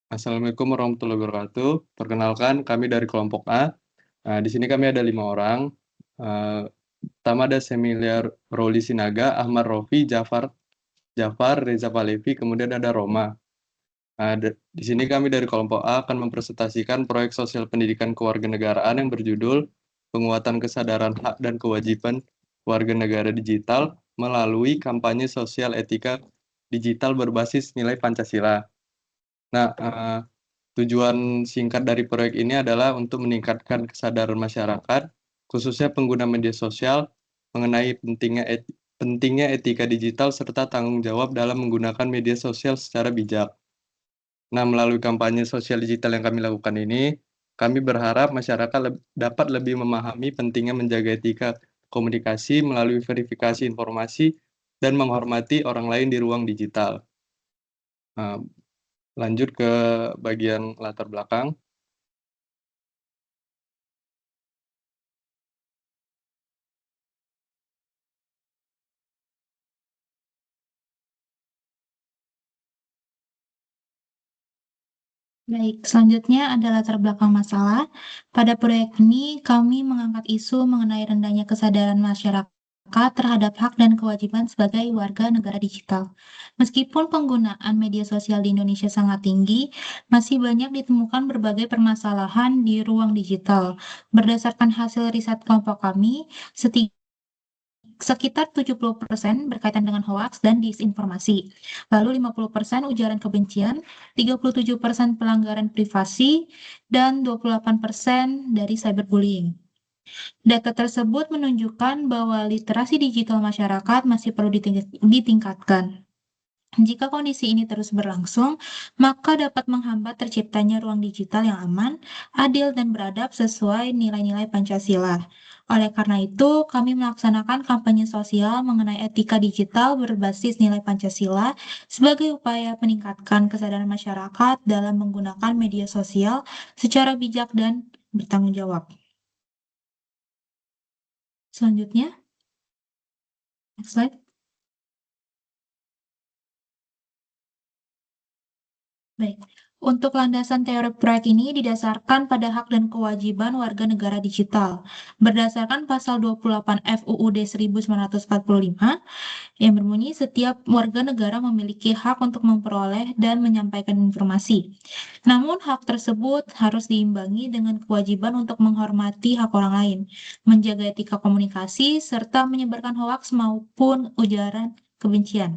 Assalamualaikum warahmatullahi wabarakatuh. Perkenalkan, kami dari kelompok A. Di sini kami ada 5 orang. Pertama ada Semiliar Roli Sinaga, Ahmad Rofi, Jafar, Reza Palevi, kemudian ada Roma. Di sini kami dari kelompok A akan mempresentasikan proyek sosial pendidikan kewarganegaraan yang berjudul Penguatan Kesadaran Hak dan Kewajiban Warga Negara Digital melalui kampanye sosial etika digital berbasis nilai Pancasila. Nah, tujuan singkat dari proyek ini adalah untuk meningkatkan kesadaran masyarakat, khususnya pengguna media sosial, mengenai pentingnya etika digital serta tanggung jawab dalam menggunakan media sosial secara bijak. Nah, melalui kampanye sosial digital yang kami lakukan ini, kami berharap masyarakat dapat lebih memahami pentingnya menjaga etika komunikasi melalui verifikasi informasi dan menghormati orang lain di ruang digital. Lanjut ke bagian latar belakang. Baik, selanjutnya ada latar belakang masalah. Pada proyek ini, kami mengangkat isu mengenai rendahnya kesadaran masyarakat terhadap hak dan kewajiban sebagai warga negara digital. Meskipun penggunaan media sosial di Indonesia sangat tinggi, masih banyak ditemukan berbagai permasalahan di ruang digital. Berdasarkan hasil riset kelompok kami, sekitar 70% berkaitan dengan hoaks dan disinformasi. Lalu 50% ujaran kebencian, 37% pelanggaran privasi, dan 28% dari cyberbullying. Data tersebut menunjukkan bahwa literasi digital masyarakat masih perlu ditingkatkan. Jika kondisi ini terus berlangsung, maka dapat menghambat terciptanya ruang digital yang aman, adil, dan beradab sesuai nilai-nilai Pancasila. Oleh karena itu, kami melaksanakan kampanye sosial mengenai etika digital berbasis nilai Pancasila sebagai upaya meningkatkan kesadaran masyarakat dalam menggunakan media sosial secara bijak dan bertanggung jawab. Selanjutnya, next slide. Baik, untuk landasan teori proyek ini didasarkan pada hak dan kewajiban warga negara digital. Berdasarkan pasal 28 FUUD 1945 yang berbunyi setiap warga negara memiliki hak untuk memperoleh dan menyampaikan informasi. Namun hak tersebut harus diimbangi dengan kewajiban untuk menghormati hak orang lain, menjaga etika komunikasi, serta menyebarkan hoaks maupun ujaran kebencian.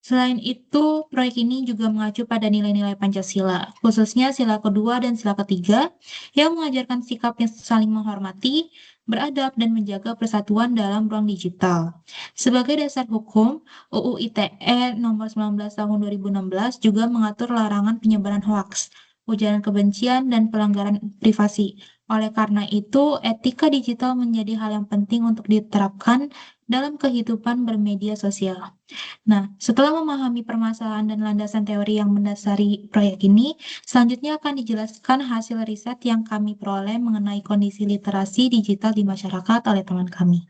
Selain itu, proyek ini juga mengacu pada nilai-nilai Pancasila, khususnya sila kedua dan sila ketiga, yang mengajarkan sikap yang saling menghormati, beradab, dan menjaga persatuan dalam ruang digital. Sebagai dasar hukum, UU ITE nomor 19 tahun 2016 juga mengatur larangan penyebaran hoaks, ujaran kebencian, dan pelanggaran privasi. Oleh karena itu, etika digital menjadi hal yang penting untuk diterapkan dalam kehidupan bermedia sosial. Nah, setelah memahami permasalahan dan landasan teori yang mendasari proyek ini, selanjutnya akan dijelaskan hasil riset yang kami peroleh mengenai kondisi literasi digital di masyarakat oleh teman kami.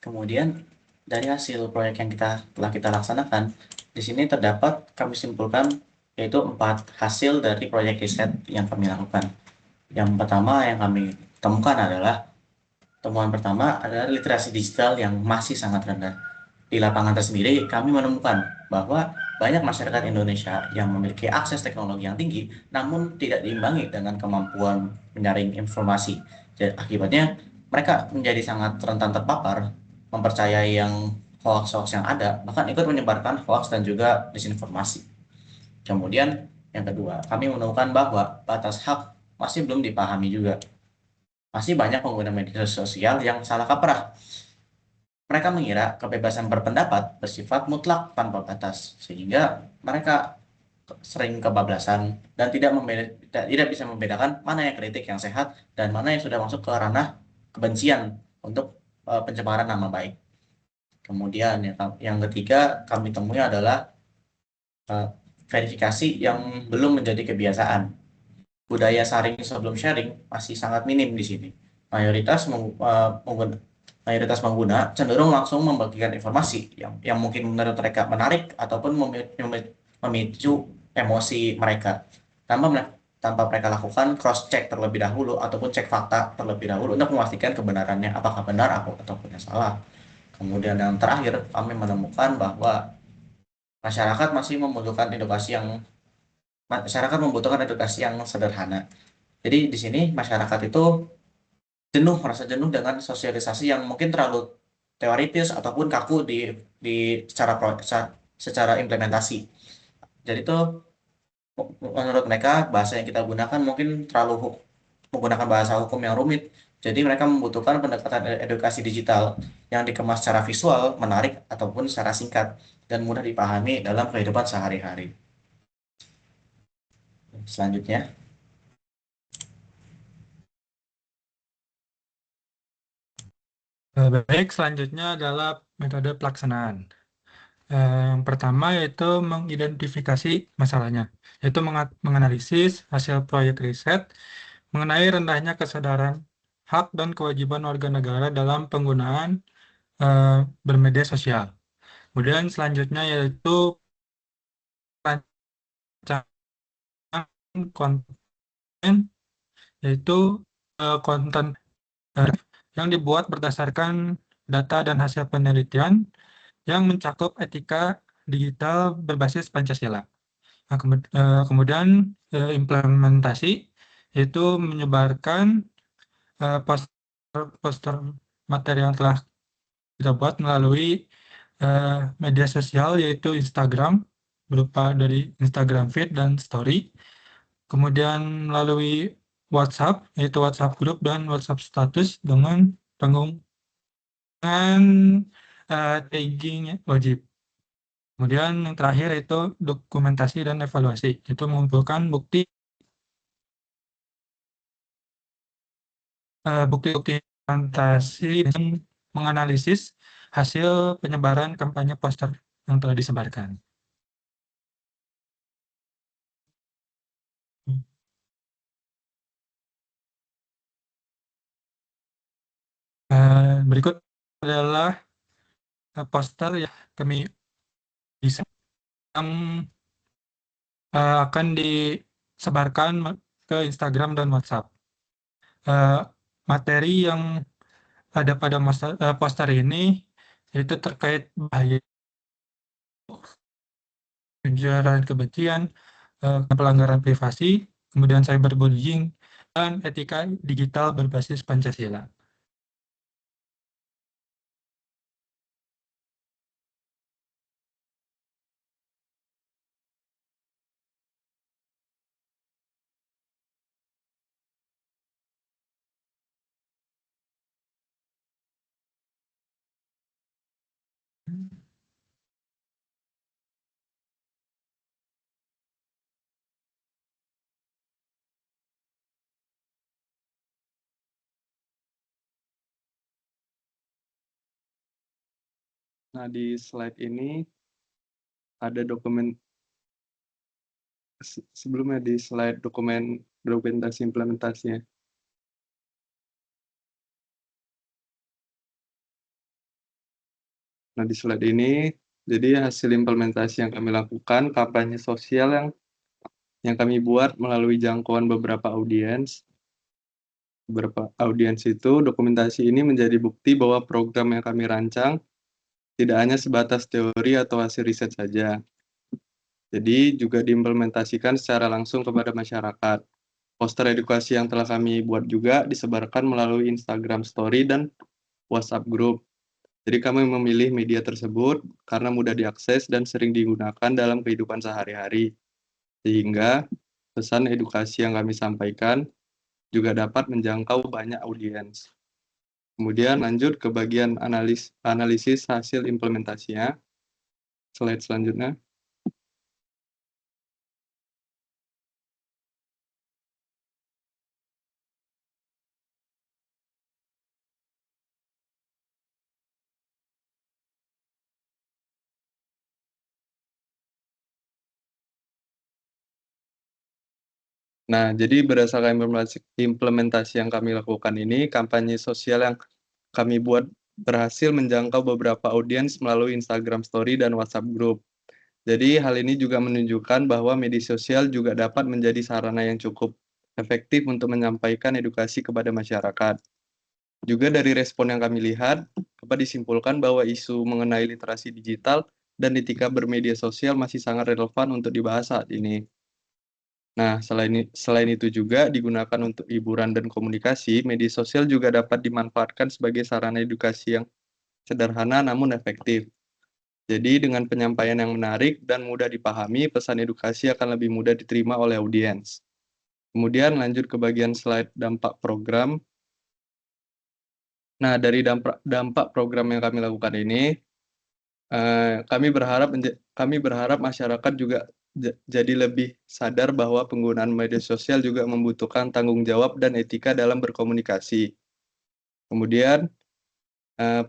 Kemudian dari hasil proyek yang telah kita laksanakan, di sini terdapat kami simpulkan yaitu 4 hasil dari proyek riset yang kami lakukan. Yang pertama yang kami temukan adalah temuan pertama adalah literasi digital yang masih sangat rendah. Di lapangan tersendiri kami menemukan bahwa banyak masyarakat Indonesia yang memiliki akses teknologi yang tinggi namun tidak diimbangi dengan kemampuan menyaring informasi. Jadi, akibatnya mereka menjadi sangat rentan terpapar, mempercayai yang hoax-hoax yang ada, bahkan ikut menyebarkan hoax dan juga disinformasi. Kemudian yang kedua, kami menemukan bahwa batas hak masih belum dipahami juga. Masih banyak pengguna media sosial yang salah kaprah. Mereka mengira kebebasan berpendapat bersifat mutlak tanpa batas, sehingga mereka sering kebablasan dan tidak bisa membedakan mana yang kritik yang sehat dan mana yang sudah masuk ke ranah kebencian untuk pencemaran nama baik. Kemudian yang ketiga kami temui adalah verifikasi yang belum menjadi kebiasaan. budaya saring sebelum sharing masih sangat minim di sini. Mayoritas mayoritas pengguna cenderung langsung membagikan informasi yang mungkin menurut mereka menarik ataupun memicu emosi mereka tanpa tanpa mereka lakukan cross check terlebih dahulu ataupun cek fakta terlebih dahulu untuk memastikan kebenarannya apakah benar ataupun salah. Kemudian yang terakhir kami menemukan bahwa masyarakat masih membutuhkan edukasi yang sederhana. Jadi di sini masyarakat itu merasa jenuh dengan sosialisasi yang mungkin terlalu teoritis ataupun kaku di secara implementasi. Jadi itu menurut mereka bahasa yang kita gunakan mungkin terlalu menggunakan bahasa hukum yang rumit. Jadi mereka membutuhkan pendekatan edukasi digital yang dikemas secara visual, menarik ataupun secara singkat dan mudah dipahami dalam kehidupan sehari-hari. Selanjutnya. Baik, selanjutnya adalah metode pelaksanaan. Yang pertama yaitu mengidentifikasi masalahnya, yaitu menganalisis hasil proyek riset mengenai rendahnya kesadaran hak dan kewajiban warga negara dalam penggunaan bermedia sosial. Kemudian selanjutnya yaitu rancangan konten, yaitu konten yang dibuat berdasarkan data dan hasil penelitian yang mencakup etika digital berbasis Pancasila. Nah, kemudian implementasi yaitu menyebarkan poster materi yang telah kita buat melalui media sosial yaitu Instagram berupa dari Instagram Feed dan Story. Kemudian melalui WhatsApp yaitu WhatsApp Group dan WhatsApp Status dengan tagging wajib. Kemudian yang terakhir itu dokumentasi dan evaluasi, itu mengumpulkan bukti implementasi dan menganalisis hasil penyebaran kampanye poster yang telah disebarkan. Berikut adalah poster yang kami bisa yang akan disebarkan ke Instagram dan WhatsApp. Materi yang ada pada poster ini yaitu terkait bahaya ujaran kebencian, pelanggaran privasi, kemudian cyberbullying, dan etika digital berbasis Pancasila. Nah, di slide ini ada sebelumnya di slide dokumentasi implementasinya. Nah, di slide ini, jadi hasil implementasi yang kami lakukan, kampanye sosial yang kami buat melalui jangkauan beberapa audiens. Beberapa audiens itu, dokumentasi ini menjadi bukti bahwa program yang kami rancang tidak hanya sebatas teori atau hasil riset saja. Jadi juga diimplementasikan secara langsung kepada masyarakat. Poster edukasi yang telah kami buat juga disebarkan melalui Instagram Story dan WhatsApp Group. Jadi kami memilih media tersebut karena mudah diakses dan sering digunakan dalam kehidupan sehari-hari. Sehingga pesan edukasi yang kami sampaikan juga dapat menjangkau banyak audiens. Kemudian lanjut ke bagian analisis hasil implementasinya. Slide selanjutnya. Nah, jadi berdasarkan implementasi yang kami lakukan ini, kampanye sosial yang kami buat berhasil menjangkau beberapa audiens melalui Instagram Story dan WhatsApp Group. Jadi hal ini juga menunjukkan bahwa media sosial juga dapat menjadi sarana yang cukup efektif untuk menyampaikan edukasi kepada masyarakat. Juga dari respon yang kami lihat, dapat disimpulkan bahwa isu mengenai literasi digital dan etika bermedia sosial masih sangat relevan untuk dibahas saat ini. Nah, selain itu juga digunakan untuk hiburan dan komunikasi, media sosial juga dapat dimanfaatkan sebagai sarana edukasi yang sederhana namun efektif. Jadi dengan penyampaian yang menarik dan mudah dipahami, pesan edukasi akan lebih mudah diterima oleh audiens. Kemudian lanjut ke bagian slide dampak program. Nah, dari dampak program yang kami lakukan ini, kami berharap masyarakat juga jadi lebih sadar bahwa penggunaan media sosial juga membutuhkan tanggung jawab dan etika dalam berkomunikasi. Kemudian, eh,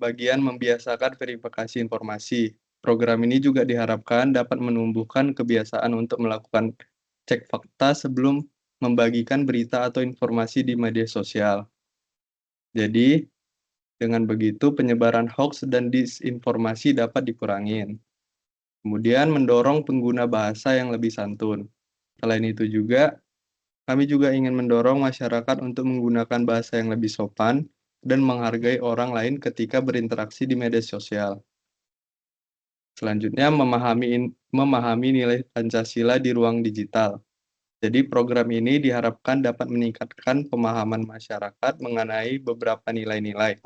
bagian membiasakan verifikasi informasi. Program ini juga diharapkan dapat menumbuhkan kebiasaan untuk melakukan cek fakta sebelum membagikan berita atau informasi di media sosial. Jadi, dengan begitu penyebaran hoax dan disinformasi dapat dikurangi. Kemudian mendorong pengguna bahasa yang lebih santun. Selain itu juga, kami juga ingin mendorong masyarakat untuk menggunakan bahasa yang lebih sopan dan menghargai orang lain ketika berinteraksi di media sosial. Selanjutnya, memahami nilai Pancasila di ruang digital. Jadi program ini diharapkan dapat meningkatkan pemahaman masyarakat mengenai beberapa nilai-nilai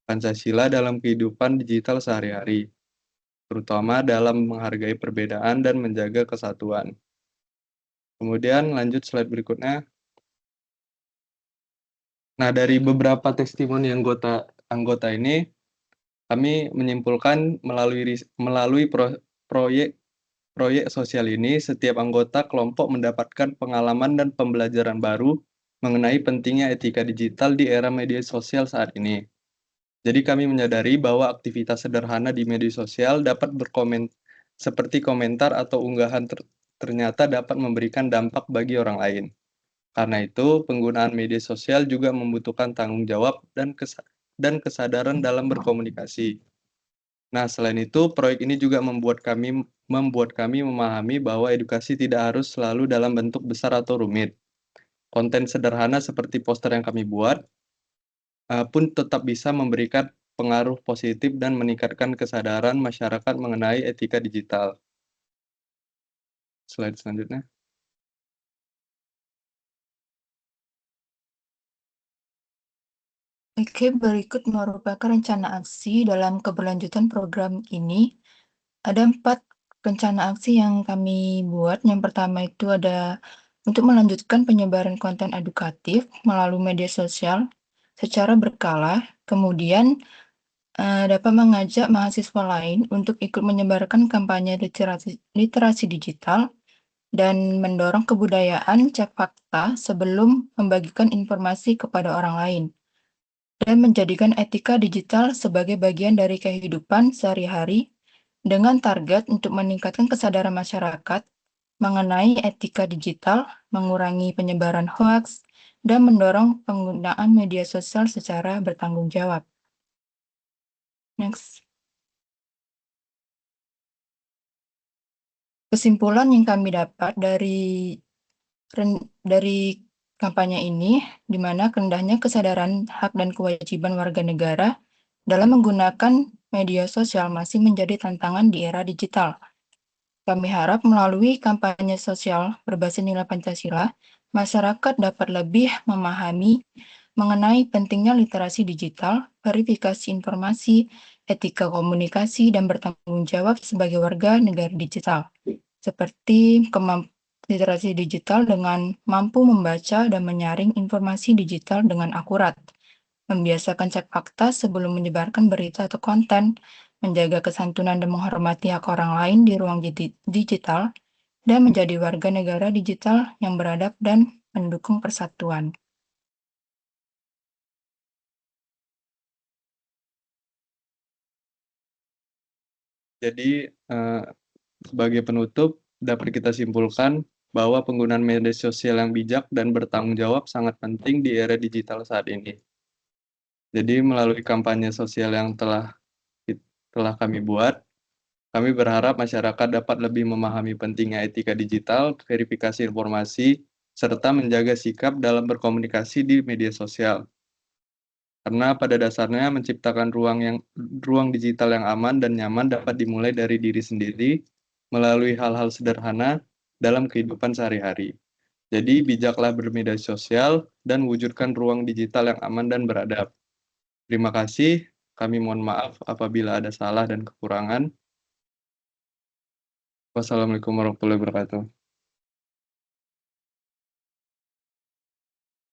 Pancasila dalam kehidupan digital sehari-hari, terutama dalam menghargai perbedaan dan menjaga kesatuan. Kemudian lanjut slide berikutnya. Nah, dari beberapa testimoni anggota ini, kami menyimpulkan melalui proyek sosial ini, setiap anggota kelompok mendapatkan pengalaman dan pembelajaran baru mengenai pentingnya etika digital di era media sosial saat ini. Jadi kami menyadari bahwa aktivitas sederhana di media sosial dapat seperti komentar atau unggahan ternyata dapat memberikan dampak bagi orang lain. Karena itu, penggunaan media sosial juga membutuhkan tanggung jawab dan kesadaran dalam berkomunikasi. Nah, selain itu, proyek ini juga membuat kami memahami bahwa edukasi tidak harus selalu dalam bentuk besar atau rumit. Konten sederhana seperti poster yang kami buat pun tetap bisa memberikan pengaruh positif dan meningkatkan kesadaran masyarakat mengenai etika digital. Slide selanjutnya. Oke, berikut merupakan rencana aksi dalam keberlanjutan program ini. Ada 4 rencana aksi yang kami buat. Yang pertama itu ada untuk melanjutkan penyebaran konten edukatif melalui media sosial secara berkala. Kemudian dapat mengajak mahasiswa lain untuk ikut menyebarkan kampanye literasi digital dan mendorong kebudayaan cek fakta sebelum membagikan informasi kepada orang lain. Dan menjadikan etika digital sebagai bagian dari kehidupan sehari-hari dengan target untuk meningkatkan kesadaran masyarakat mengenai etika digital, mengurangi penyebaran hoaks, dan mendorong penggunaan media sosial secara bertanggung jawab. Next. Kesimpulan yang kami dapat dari kampanye ini, di mana rendahnya kesadaran hak dan kewajiban warga negara dalam menggunakan media sosial masih menjadi tantangan di era digital. Kami harap melalui kampanye sosial berbasis nilai Pancasila, masyarakat dapat lebih memahami mengenai pentingnya literasi digital, verifikasi informasi, etika komunikasi, dan bertanggung jawab sebagai warga negara digital, seperti literasi digital dengan mampu membaca dan menyaring informasi digital dengan akurat, membiasakan cek fakta sebelum menyebarkan berita atau konten, menjaga kesantunan dan menghormati hak orang lain di ruang digital, dan menjadi warga negara digital yang beradab dan mendukung persatuan. Jadi, sebagai penutup, dapat kita simpulkan bahwa penggunaan media sosial yang bijak dan bertanggung jawab sangat penting di era digital saat ini. Jadi melalui kampanye sosial yang telah kami buat, kami berharap masyarakat dapat lebih memahami pentingnya etika digital, verifikasi informasi, serta menjaga sikap dalam berkomunikasi di media sosial. Karena pada dasarnya menciptakan ruang digital yang aman dan nyaman dapat dimulai dari diri sendiri melalui hal-hal sederhana dalam kehidupan sehari-hari. Jadi bijaklah bermedia sosial dan wujudkan ruang digital yang aman dan beradab. Terima kasih. Kami mohon maaf apabila ada salah dan kekurangan. Wassalamualaikum warahmatullahi wabarakatuh.